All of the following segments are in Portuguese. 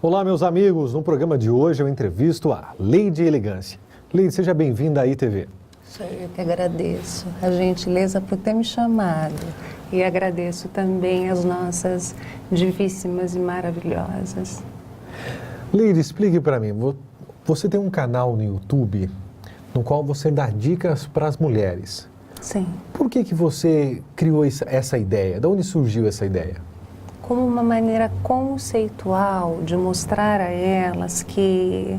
Olá, meus amigos. No programa de hoje eu entrevisto a Leide Elegância. Leide, seja bem-vinda à ITV. Sou eu que agradeço a gentileza por ter me chamado e agradeço também as nossas divíssimas e maravilhosas. Leide, explique para mim. Você tem um canal no YouTube no qual você dá dicas para as mulheres. Sim. Por que você criou essa ideia? De onde surgiu essa ideia? Como uma maneira conceitual de mostrar a elas que,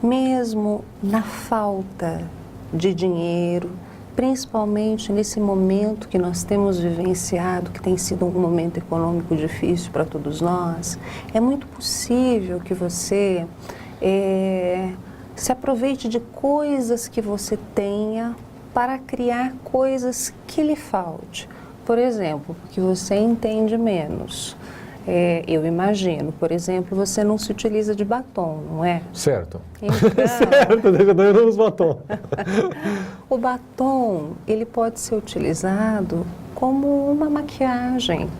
mesmo na falta de dinheiro, principalmente nesse momento que nós temos vivenciado, que tem sido um momento econômico difícil para todos nós, é muito possível que você se aproveite de coisas que você tenha para criar coisas que lhe falte. Por exemplo, porque você entende menos. Eu imagino, por exemplo, você não se utiliza de batom, não é? Certo. Então, certo, eu não uso batom. O batom, ele pode ser utilizado como uma maquiagem.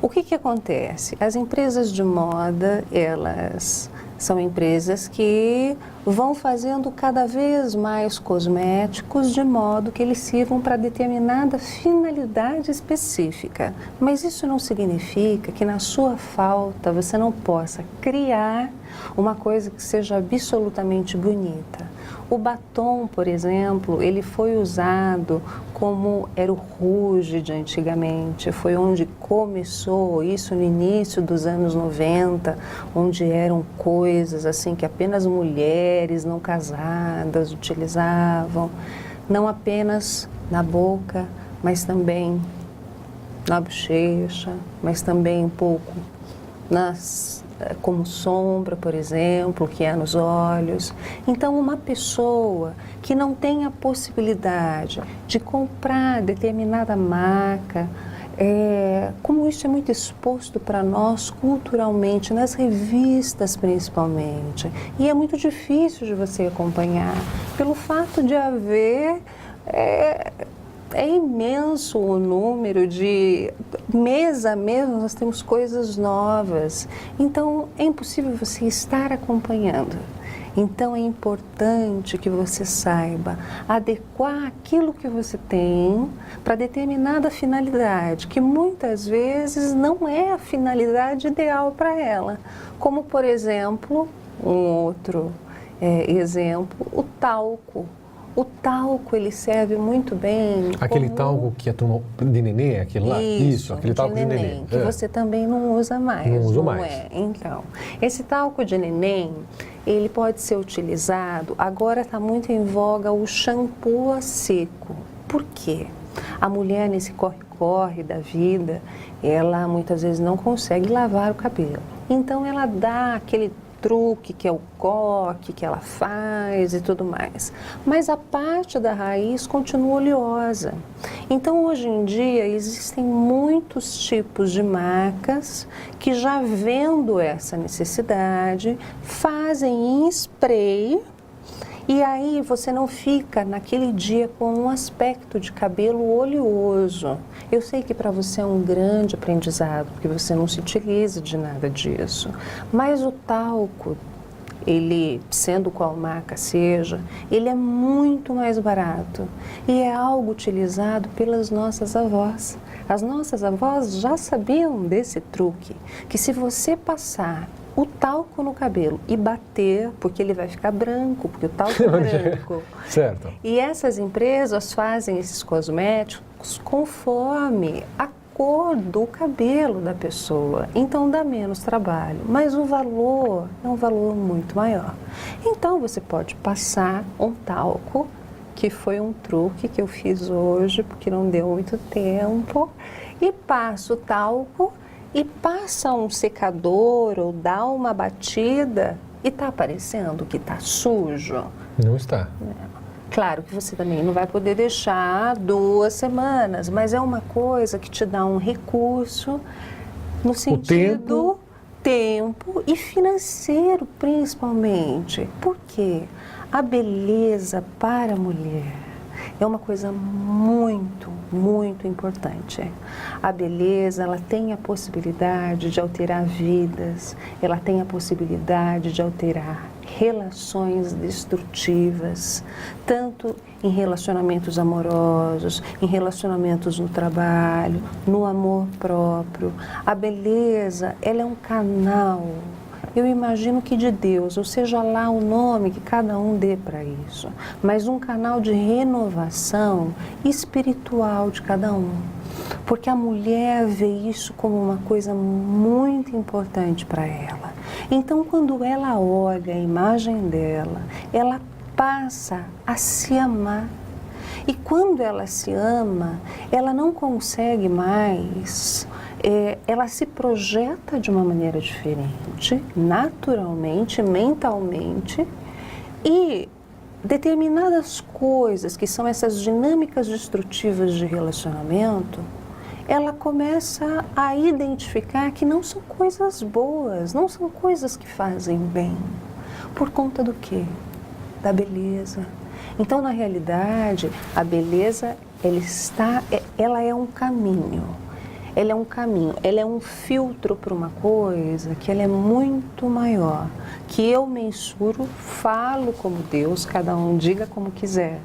O que acontece? As empresas de moda, elas são empresas que vão fazendo cada vez mais cosméticos de modo que eles sirvam para determinada finalidade específica. Mas isso não significa que na sua falta você não possa criar uma coisa que seja absolutamente bonita. O batom, por exemplo, ele foi usado como era o rouge de antigamente, foi onde começou isso no início dos anos 90, onde eram coisas assim que apenas mulheres não casadas utilizavam, não apenas na boca, mas também na bochecha, mas também um pouco como sombra, por exemplo, que é nos olhos. Então, uma pessoa que não tem a possibilidade de comprar determinada marca, como isso é muito exposto para nós culturalmente, nas revistas principalmente, e é muito difícil de você acompanhar, pelo fato de haver... É imenso o número de mês a mês nós temos coisas novas. Então é impossível você estar acompanhando. Então é importante que você saiba adequar aquilo que você tem para determinada finalidade, que muitas vezes não é a finalidade ideal para ela. Como, por exemplo, um outro exemplo, o talco. O talco, ele serve muito bem. Aquele talco que é de nenê, aquele lá? Isso, aquele talco de neném. Que você também não usa mais. Não uso mais. Então, esse talco de neném, ele pode ser utilizado, agora está muito em voga o shampoo a seco. Por quê? A mulher nesse corre-corre da vida, ela muitas vezes não consegue lavar o cabelo. Então ela dá aquele truque que é o coque que ela faz e tudo mais. Mas a parte da raiz continua oleosa. Então, hoje em dia, existem muitos tipos de marcas que, já vendo essa necessidade, fazem em spray. E aí você não fica naquele dia com um aspecto de cabelo oleoso. Eu sei que para você é um grande aprendizado, porque você não se utiliza de nada disso. Mas o talco, ele, sendo qual marca seja, ele é muito mais barato. E é algo utilizado pelas nossas avós. As nossas avós já sabiam desse truque, que se você passar o talco no cabelo e bater, porque ele vai ficar branco, porque o talco é branco. Certo. E essas empresas fazem esses cosméticos conforme a cor do cabelo da pessoa. Então dá menos trabalho, mas o valor é um valor muito maior. Então você pode passar um talco, que foi um truque que eu fiz hoje, porque não deu muito tempo, e passa o talco e passa um secador ou dá uma batida e está aparecendo que está sujo. Não está. Claro que você também não vai poder deixar 2 semanas, mas é uma coisa que te dá um recurso no sentido tempo e financeiro principalmente. Por quê? A beleza para a mulher, é uma coisa muito, muito importante. A beleza, ela tem a possibilidade de alterar vidas, ela tem a possibilidade de alterar relações destrutivas, tanto em relacionamentos amorosos, em relacionamentos no trabalho, no amor próprio. A beleza, ela é um canal, eu imagino que de Deus, ou seja lá o nome que cada um dê para isso, mas um canal de renovação espiritual de cada um. Porque a mulher vê isso como uma coisa muito importante para ela. Então, quando ela olha a imagem dela, ela passa a se amar. E quando ela se ama, ela não consegue mais, ela se projeta de uma maneira diferente, naturalmente, mentalmente, e determinadas coisas que são essas dinâmicas destrutivas de relacionamento, ela começa a identificar que não são coisas boas, não são coisas que fazem bem. Por conta do quê? Da beleza. Então, na realidade, a beleza, ela é um caminho. Ela é um caminho, ela é um filtro para uma coisa que ela é muito maior, que eu mensuro, falo como Deus, cada um diga como quiser,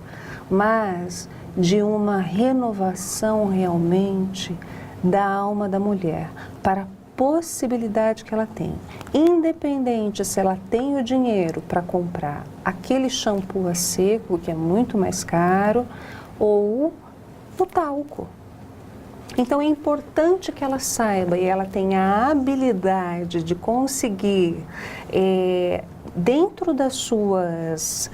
mas de uma renovação realmente da alma da mulher, para a possibilidade que ela tem. Independente se ela tem o dinheiro para comprar aquele shampoo a seco, que é muito mais caro, ou o talco. Então é importante que ela saiba e ela tenha a habilidade de conseguir, dentro das suas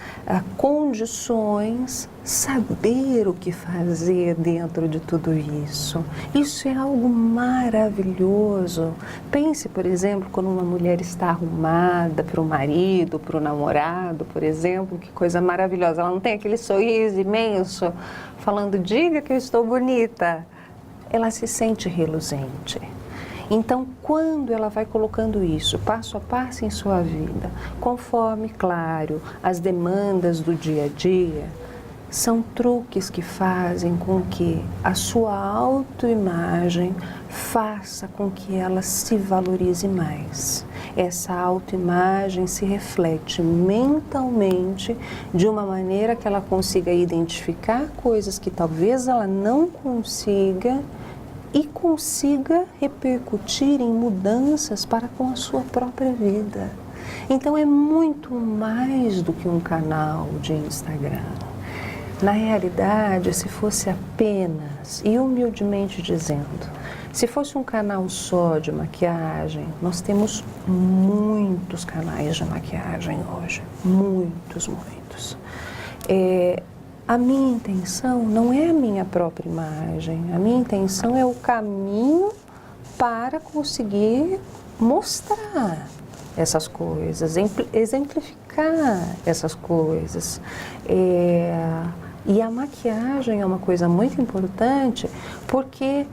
condições, saber o que fazer dentro de tudo isso. Isso é algo maravilhoso. Pense, por exemplo, quando uma mulher está arrumada para o marido, para o namorado, por exemplo, que coisa maravilhosa. Ela não tem aquele sorriso imenso falando, diga que eu estou bonita. Ela se sente reluzente. Então, quando ela vai colocando isso passo a passo em sua vida, conforme, claro, as demandas do dia a dia, são truques que fazem com que a sua autoimagem faça com que ela se valorize mais. Essa autoimagem se reflete mentalmente de uma maneira que ela consiga identificar coisas que talvez ela não consiga e consiga repercutir em mudanças para com a sua própria vida. Então é muito mais do que um canal de Instagram. Na realidade, se fosse apenas, e humildemente dizendo, se fosse um canal só de maquiagem, nós temos muitos canais de maquiagem hoje, muitos. A minha intenção não é a minha própria imagem, a minha intenção é o caminho para conseguir mostrar essas coisas, exemplificar essas coisas. E a maquiagem é uma coisa muito importante porque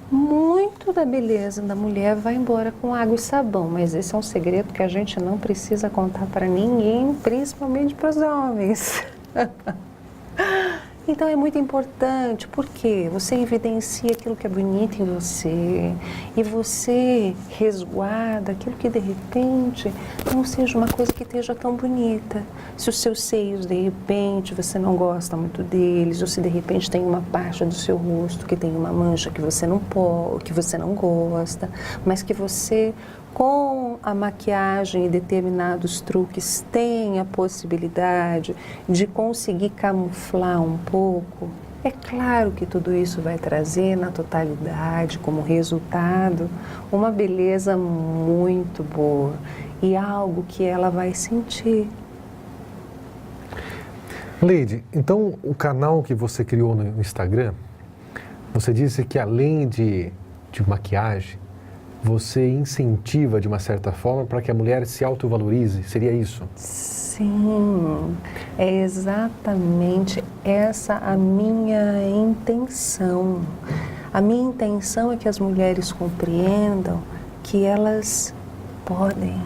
muito da beleza da mulher vai embora com água e sabão, mas esse é um segredo que a gente não precisa contar para ninguém, principalmente para os homens. Então é muito importante, porque você evidencia aquilo que é bonito em você e você resguarda aquilo que de repente não seja uma coisa que esteja tão bonita. Se os seus seios de repente você não gosta muito deles, ou se de repente tem uma parte do seu rosto que tem uma mancha que você não pode, que você não gosta, mas que você com a maquiagem e determinados truques tem a possibilidade de conseguir camuflar um pouco, é claro que tudo isso vai trazer na totalidade, como resultado, uma beleza muito boa e algo que ela vai sentir. Leide, então o canal que você criou no Instagram, você disse que além de maquiagem, você incentiva de uma certa forma para que a mulher se autovalorize, seria isso? Sim, é exatamente essa a minha intenção. A minha intenção é que as mulheres compreendam que elas podem,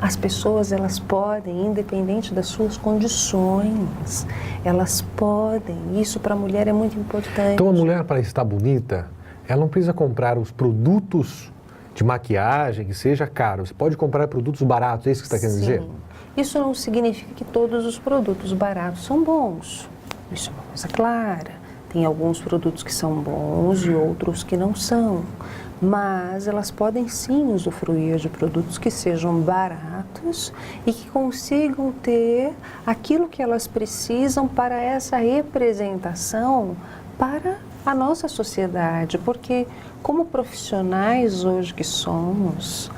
As pessoas, elas podem, independente das suas condições, elas podem. Isso para a mulher é muito importante. Então, a mulher, para estar bonita, ela não precisa comprar os produtos de maquiagem que seja caro. Você pode comprar produtos baratos, é isso que você está querendo dizer? Isso não significa que todos os produtos baratos são bons. Isso é uma coisa clara. Tem alguns produtos que são bons e outros que não são. Mas elas podem sim usufruir de produtos que sejam baratos e que consigam ter aquilo que elas precisam para essa representação para a nossa sociedade. Porque como profissionais hoje que somos,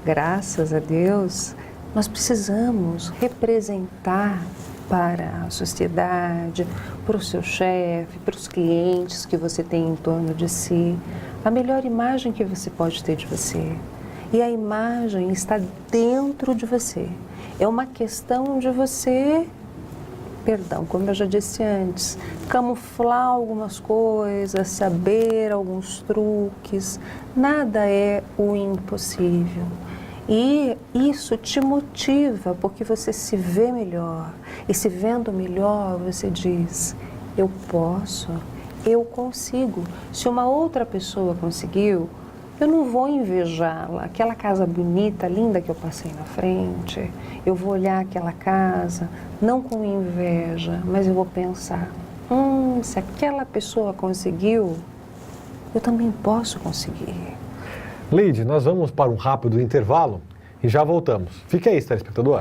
graças a Deus, nós precisamos representar para a sociedade, para o seu chefe, para os clientes que você tem em torno de si, a melhor imagem que você pode ter de você. E a imagem está dentro de você. É uma questão de você, como eu já disse antes, camuflar algumas coisas, saber alguns truques. Nada é o impossível. E isso te motiva, porque você se vê melhor. E se vendo melhor, você diz, eu posso, eu consigo. Se uma outra pessoa conseguiu, eu não vou invejá-la. Aquela casa bonita, linda que eu passei na frente, eu vou olhar aquela casa, não com inveja, mas eu vou pensar, se aquela pessoa conseguiu, eu também posso conseguir. Leide, nós vamos para um rápido intervalo e já voltamos. Fique aí, telespectador.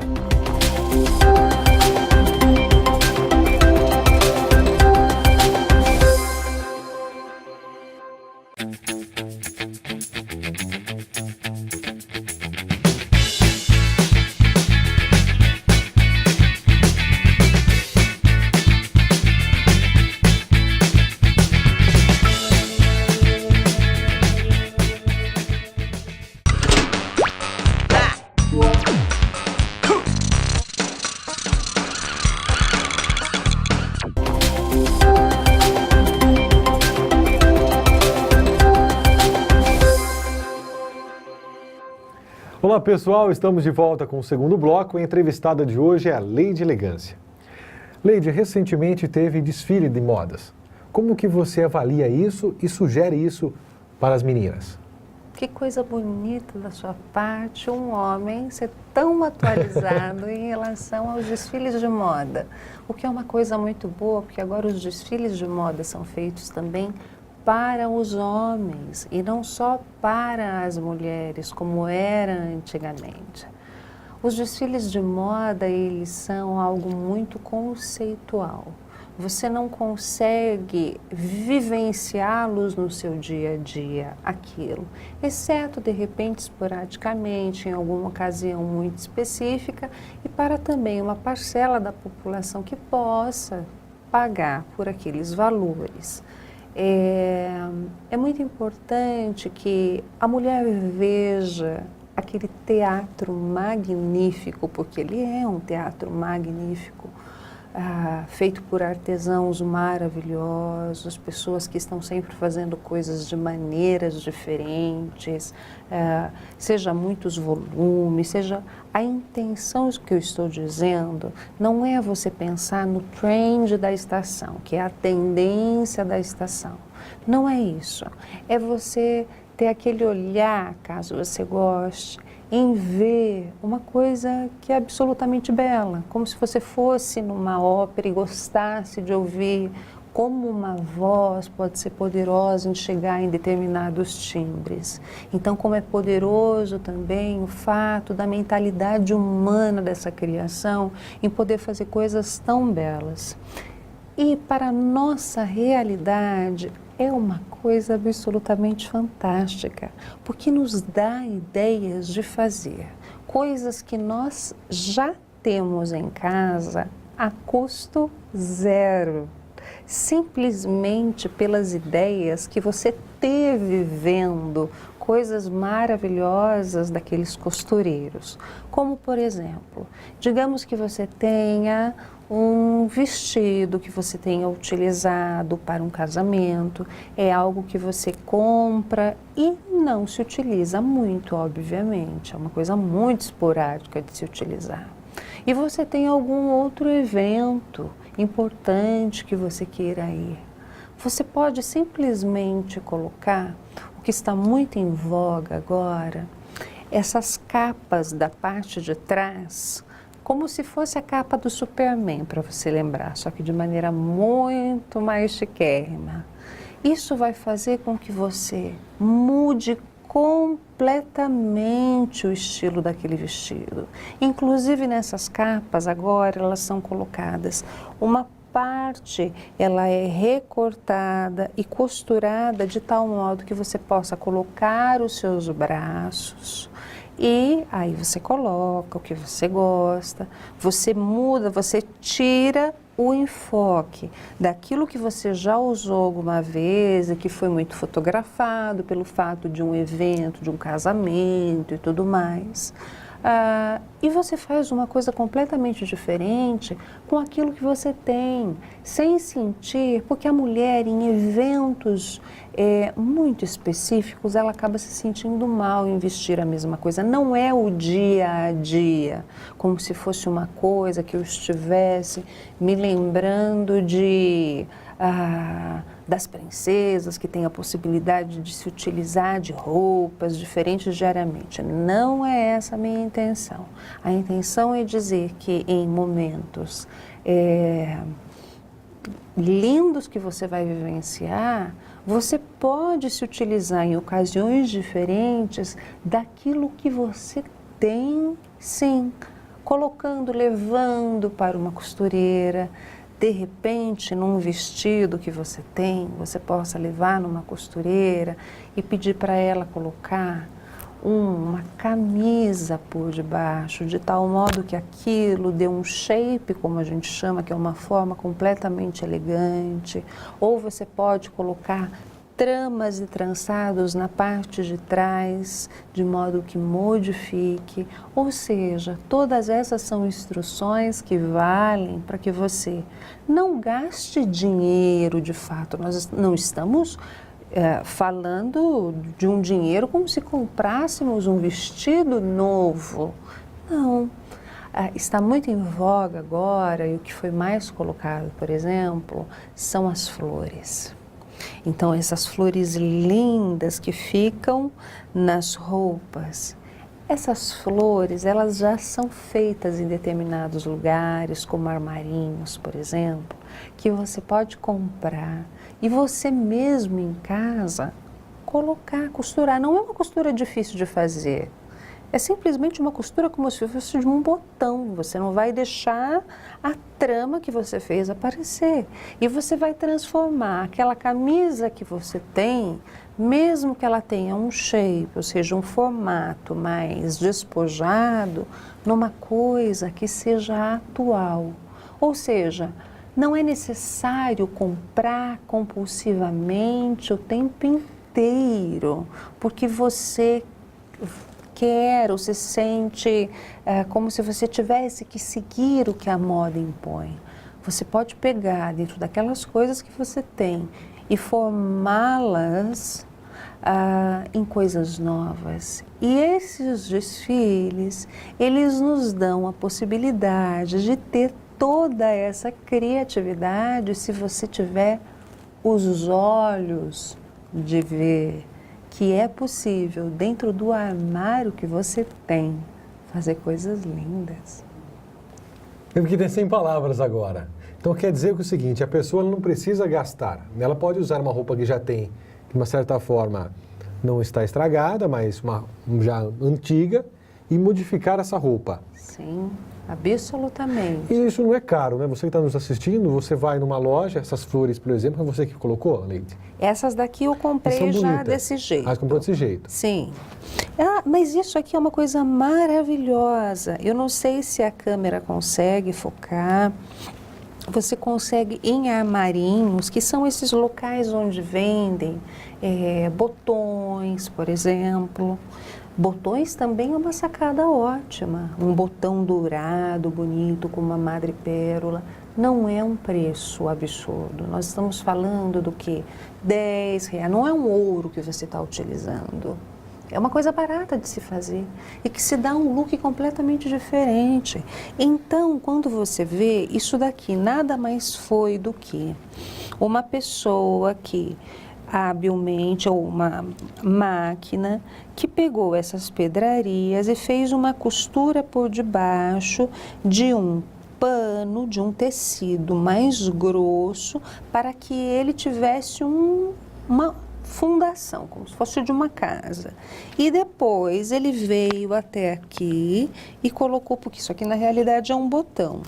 Olá pessoal, estamos de volta com o segundo bloco. A entrevistada de hoje é a Leide Elegância. Leide, recentemente teve desfile de modas. Como que você avalia isso e sugere isso para as meninas? Que coisa bonita da sua parte, um homem ser tão atualizado em relação aos desfiles de moda. O que é uma coisa muito boa, porque agora os desfiles de moda são feitos também para os homens e não só para as mulheres, como era antigamente. Os desfiles de moda, eles são algo muito conceitual. Você não consegue vivenciá-los no seu dia a dia, aquilo, exceto, de repente, esporadicamente, em alguma ocasião muito específica, e para também uma parcela da população que possa pagar por aqueles valores. É muito importante que a mulher veja aquele teatro magnífico, porque ele é um teatro magnífico, feito por artesãos maravilhosos, pessoas que estão sempre fazendo coisas de maneiras diferentes, seja muitos volumes, seja a intenção que eu estou dizendo, não é você pensar no trend da estação, que é a tendência da estação. Não é isso. É você ter aquele olhar, caso você goste, em ver uma coisa que é absolutamente bela, como se você fosse numa ópera e gostasse de ouvir como uma voz pode ser poderosa em chegar em determinados timbres. Então, como é poderoso também o fato da mentalidade humana dessa criação em poder fazer coisas tão belas. E para a nossa realidade, é uma coisa absolutamente fantástica, porque nos dá ideias de fazer coisas que nós já temos em casa a custo zero, simplesmente pelas ideias que você teve vendo coisas maravilhosas daqueles costureiros. Como, por exemplo, digamos que você tenha um vestido que você tenha utilizado para um casamento, é algo que você compra e não se utiliza muito, obviamente. É uma coisa muito esporádica de se utilizar. E você tem algum outro evento importante que você queira ir. Você pode simplesmente colocar o que está muito em voga agora, essas capas da parte de trás, como se fosse a capa do Superman, para você lembrar, só que de maneira muito mais chiquérrima. Isso vai fazer com que você mude completamente o estilo daquele vestido. Inclusive nessas capas agora elas são colocadas uma parte, ela é recortada e costurada de tal modo que você possa colocar os seus braços e aí você coloca o que você gosta, você muda, você tira o enfoque daquilo que você já usou alguma vez e que foi muito fotografado pelo fato de um evento, de um casamento e tudo mais. E você faz uma coisa completamente diferente com aquilo que você tem, sem sentir, porque a mulher em eventos muito específicos, ela acaba se sentindo mal em vestir a mesma coisa. Não é o dia a dia, como se fosse uma coisa que eu estivesse me lembrando das princesas, que têm a possibilidade de se utilizar de roupas diferentes diariamente. Não é essa a minha intenção. A intenção é dizer que em momentos lindos que você vai vivenciar, você pode se utilizar em ocasiões diferentes daquilo que você tem, sim, colocando, levando para uma costureira. De repente, num vestido que você tem, você possa levar numa costureira e pedir para ela colocar uma camisa por debaixo, de tal modo que aquilo dê um shape, como a gente chama, que é uma forma completamente elegante. Ou você pode colocar tramas e trançados na parte de trás, de modo que modifique. Ou seja, todas essas são instruções que valem para que você não gaste dinheiro de fato. Nós não estamos falando de um dinheiro como se comprássemos um vestido novo. Não. Está muito em voga agora, e o que foi mais colocado, por exemplo, são as flores. Então, essas flores lindas que ficam nas roupas, essas flores, elas já são feitas em determinados lugares, como armarinhos, por exemplo, que você pode comprar e você mesmo em casa colocar, costurar. Não é uma costura difícil de fazer. É simplesmente uma costura como se fosse de um botão. Você não vai deixar a trama que você fez aparecer. E você vai transformar aquela camisa que você tem, mesmo que ela tenha um shape, ou seja, um formato mais despojado, numa coisa que seja atual. Ou seja, não é necessário comprar compulsivamente o tempo inteiro, porque você quer ou se sente como se você tivesse que seguir o que a moda impõe. Você pode pegar dentro daquelas coisas que você tem e formá-las em coisas novas. E esses desfiles, eles nos dão a possibilidade de ter toda essa criatividade se você tiver os olhos de ver que é possível, dentro do armário que você tem, fazer coisas lindas. Eu me quedei sem palavras agora. Então quer dizer que é o seguinte, a pessoa não precisa gastar. Ela pode usar uma roupa que já tem, de uma certa forma, não está estragada, mas já antiga, e modificar essa roupa. Sim, absolutamente. E isso não é caro, né? Você que está nos assistindo, você vai numa loja, essas flores, por exemplo, é você que colocou, Leide? Essas daqui eu comprei já desse jeito. Você comprou desse jeito? Sim. Mas isso aqui é uma coisa maravilhosa. Eu não sei se a câmera consegue focar. Você consegue em armarinhos, que são esses locais onde vendem botões, por exemplo. Botões também é uma sacada ótima. Um botão dourado, bonito, com uma madrepérola. Não é um preço absurdo. Nós estamos falando do quê? R$10. Não é um ouro que você está utilizando. É uma coisa barata de se fazer e que se dá um look completamente diferente. Então, quando você vê, isso daqui nada mais foi do que uma pessoa que habilmente, ou uma máquina, que pegou essas pedrarias e fez uma costura por debaixo de um pano, de um tecido mais grosso, para que ele tivesse uma fundação, como se fosse de uma casa. E depois ele veio até aqui e colocou, porque isso aqui na realidade é um botão.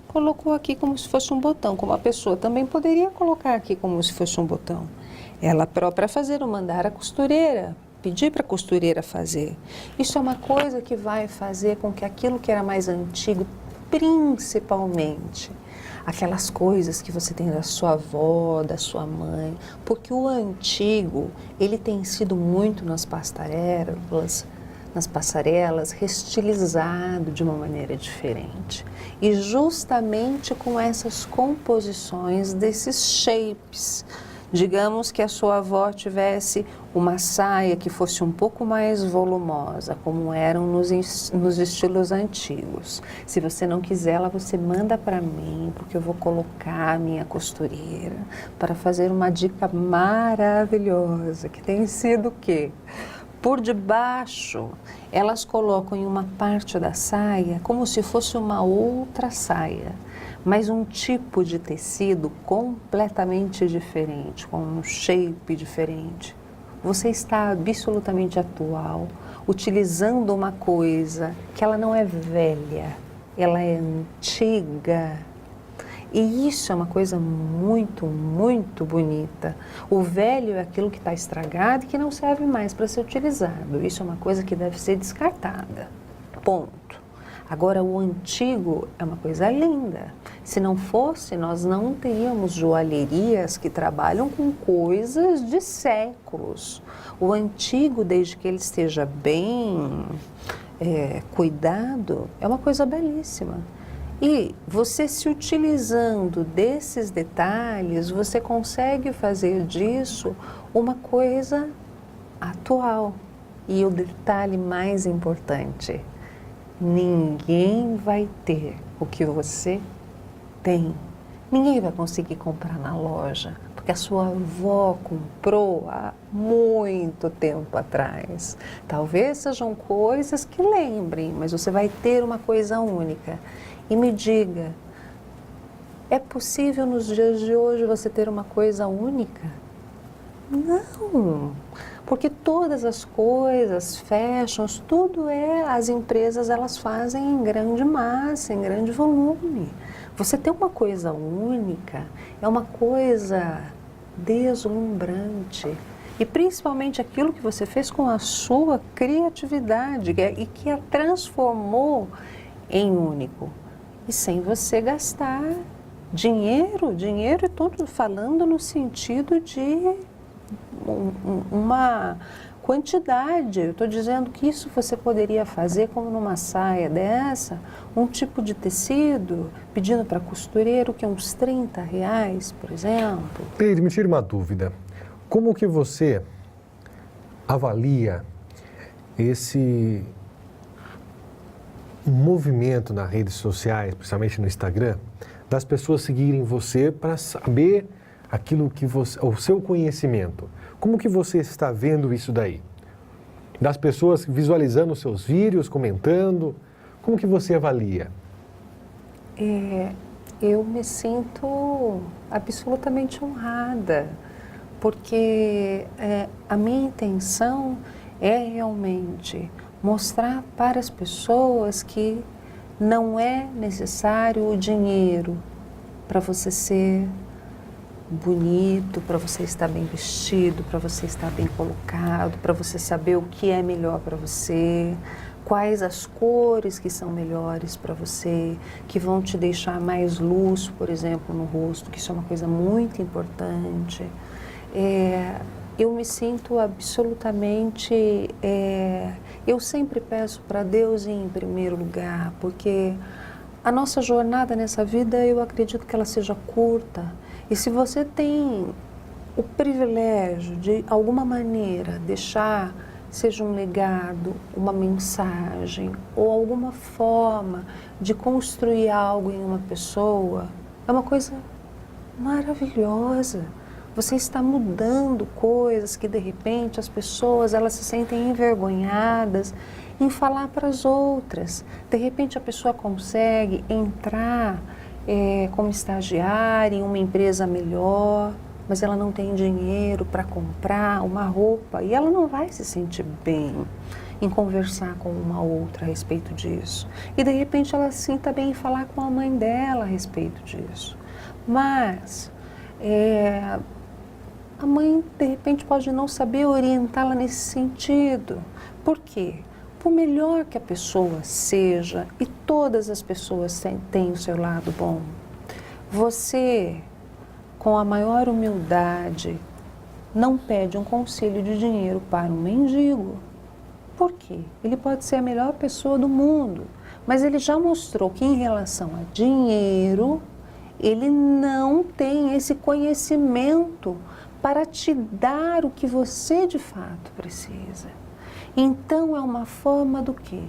Colocou aqui como se fosse um botão, como a pessoa também poderia colocar aqui como se fosse um botão. Ela própria fazer, ou mandar a costureira, pedir para a costureira fazer. Isso é uma coisa que vai fazer com que aquilo que era mais antigo, principalmente aquelas coisas que você tem da sua avó, da sua mãe, porque o antigo, ele tem sido muito nas passarelas, restilizado de uma maneira diferente. E justamente com essas composições desses shapes. Digamos que a sua avó tivesse uma saia que fosse um pouco mais volumosa, como eram nos estilos antigos. Se você não quiser ela, você manda para mim, porque eu vou colocar a minha costureira para fazer uma dica maravilhosa, que tem sido o quê? Por debaixo, elas colocam em uma parte da saia como se fosse uma outra saia, mas um tipo de tecido completamente diferente, com um shape diferente. Você está absolutamente atual, utilizando uma coisa que ela não é velha, ela é antiga. E isso é uma coisa muito, muito bonita. O velho é aquilo que está estragado e que não serve mais para ser utilizado. Isso é uma coisa que deve ser descartada. Ponto. Agora, o antigo é uma coisa linda. Se não fosse, nós não teríamos joalherias que trabalham com coisas de séculos. O antigo, desde que ele esteja bem cuidado, é uma coisa belíssima. E você se utilizando desses detalhes, você consegue fazer disso uma coisa atual. E o detalhe mais importante: ninguém vai ter o que você tem. Ninguém vai conseguir comprar na loja, porque a sua avó comprou há muito tempo atrás. Talvez sejam coisas que lembrem, mas você vai ter uma coisa única. E me diga, é possível nos dias de hoje você ter uma coisa única? Não, porque todas as coisas, fashions, as empresas elas fazem em grande massa, em grande volume. Você ter uma coisa única é uma coisa deslumbrante. E principalmente aquilo que você fez com a sua criatividade e que a transformou em único. E sem você gastar dinheiro, eu estou falando no sentido de uma quantidade. Eu estou dizendo que isso você poderia fazer como numa saia dessa, um tipo de tecido, pedindo para costureiro que é uns R$30, por exemplo. Pedro, me tira uma dúvida. Como que você avalia esse movimento nas redes sociais, principalmente no Instagram, das pessoas seguirem você para saber aquilo que você, o seu conhecimento? Como que você está vendo isso daí? Das pessoas visualizando os seus vídeos, comentando, como que você avalia? Eu me sinto absolutamente honrada, porque a minha intenção é realmente mostrar para as pessoas que não é necessário o dinheiro para você ser bonito, para você estar bem vestido, para você estar bem colocado, para você saber o que é melhor para você, quais as cores que são melhores para você, que vão te deixar mais luz, por exemplo, no rosto, que isso é uma coisa muito importante. Eu me sinto absolutamente... eu sempre peço para Deus ir em primeiro lugar, porque a nossa jornada nessa vida, eu acredito que ela seja curta. E se você tem o privilégio de, alguma maneira, deixar seja um legado, uma mensagem ou alguma forma de construir algo em uma pessoa, é uma coisa maravilhosa. Você está mudando coisas que de repente as pessoas elas se sentem envergonhadas em falar para as outras. De repente a pessoa consegue entrar como estagiária em uma empresa melhor, mas ela não tem dinheiro para comprar uma roupa e ela não vai se sentir bem em conversar com uma outra a respeito disso. E de repente ela se sinta bem em falar com a mãe dela a respeito disso. Mas a mãe, de repente, pode não saber orientá-la nesse sentido. Por quê? Por melhor que a pessoa seja, e todas as pessoas têm o seu lado bom, você, com a maior humildade, não pede um conselho de dinheiro para um mendigo. Por quê? Ele pode ser a melhor pessoa do mundo, mas ele já mostrou que, em relação a dinheiro, ele não tem esse conhecimento para te dar o que você de fato precisa. Então é uma forma do quê?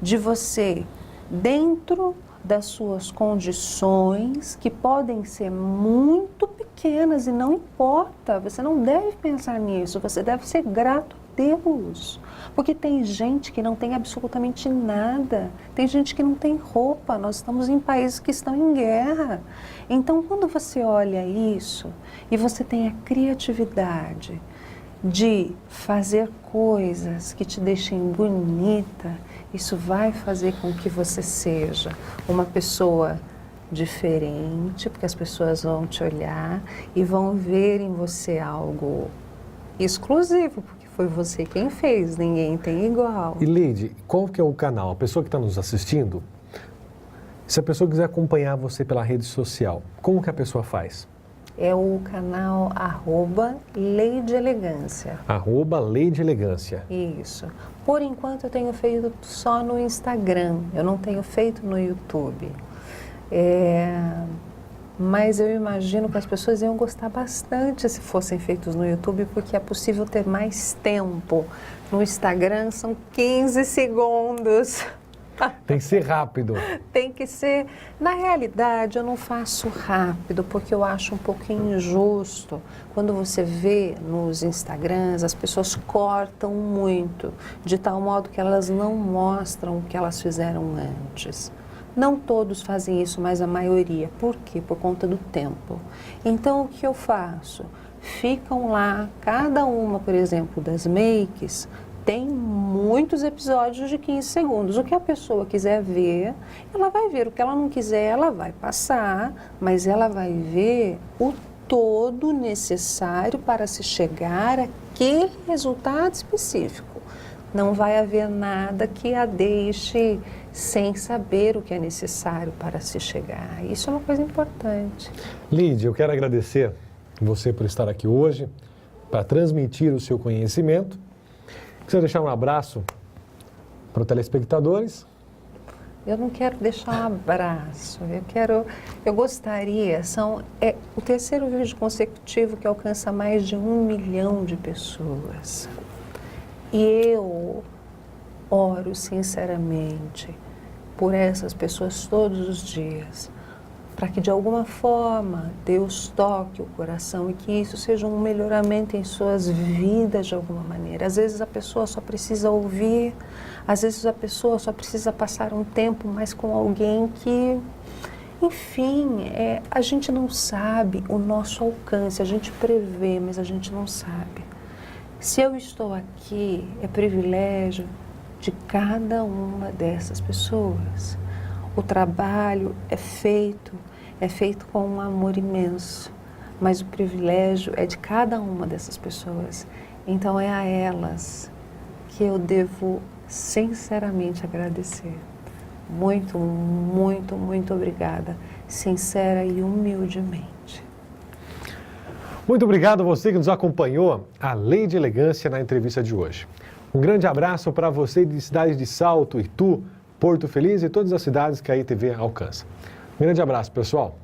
De você, dentro das suas condições, que podem ser muito pequenas e não importa, você não deve pensar nisso, você deve ser grato a Deus. Porque tem gente que não tem absolutamente nada, tem gente que não tem roupa, nós estamos em países que estão em guerra. Então, quando você olha isso e você tem a criatividade de fazer coisas que te deixem bonita, isso vai fazer com que você seja uma pessoa diferente, porque as pessoas vão te olhar e vão ver em você algo exclusivo, porque foi você quem fez, ninguém tem igual. E Leide, qual que é o canal? A pessoa que está nos assistindo, se a pessoa quiser acompanhar você pela rede social, como que a pessoa faz? É o canal @LeideElegância. @LeideElegância. Isso. Por enquanto eu tenho feito só no Instagram, eu não tenho feito no YouTube. Mas eu imagino que as pessoas iam gostar bastante se fossem feitos no YouTube, porque é possível ter mais tempo. No Instagram são 15 segundos. Tem que ser rápido. Tem que ser. Na realidade, eu não faço rápido, porque eu acho um pouco injusto. Quando você vê nos Instagrams, as pessoas cortam muito, de tal modo que elas não mostram o que elas fizeram antes. Não todos fazem isso, mas a maioria. Por quê? Por conta do tempo. Então, o que eu faço? Ficam lá, cada uma, por exemplo, das makes, tem muitos episódios de 15 segundos. O que a pessoa quiser ver, ela vai ver. O que ela não quiser, ela vai passar, mas ela vai ver o todo necessário para se chegar àquele resultado específico. Não vai haver nada que a deixe sem saber o que é necessário para se chegar. Isso é uma coisa importante. Lídia, eu quero agradecer você por estar aqui hoje, para transmitir o seu conhecimento. Queria deixar um abraço para os telespectadores. Eu não quero deixar um abraço, eu gostaria, é o terceiro vídeo consecutivo que alcança mais de 1 milhão de pessoas. E eu oro sinceramente por essas pessoas todos os dias, para que de alguma forma Deus toque o coração e que isso seja um melhoramento em suas vidas de alguma maneira. Às vezes a pessoa só precisa ouvir, às vezes a pessoa só precisa passar um tempo mais com alguém que, enfim, a gente não sabe o nosso alcance, a gente prevê, mas a gente não sabe. Se eu estou aqui, é privilégio de cada uma dessas pessoas. O trabalho é feito com um amor imenso, mas o privilégio é de cada uma dessas pessoas. Então é a elas que eu devo sinceramente agradecer. Muito, muito, muito obrigada, sincera e humildemente. Muito obrigado a você que nos acompanhou, a Leide Elegância, na entrevista de hoje. Um grande abraço para você de cidades de Salto, Itu, Porto Feliz e todas as cidades que a ITV alcança. Um grande abraço, pessoal.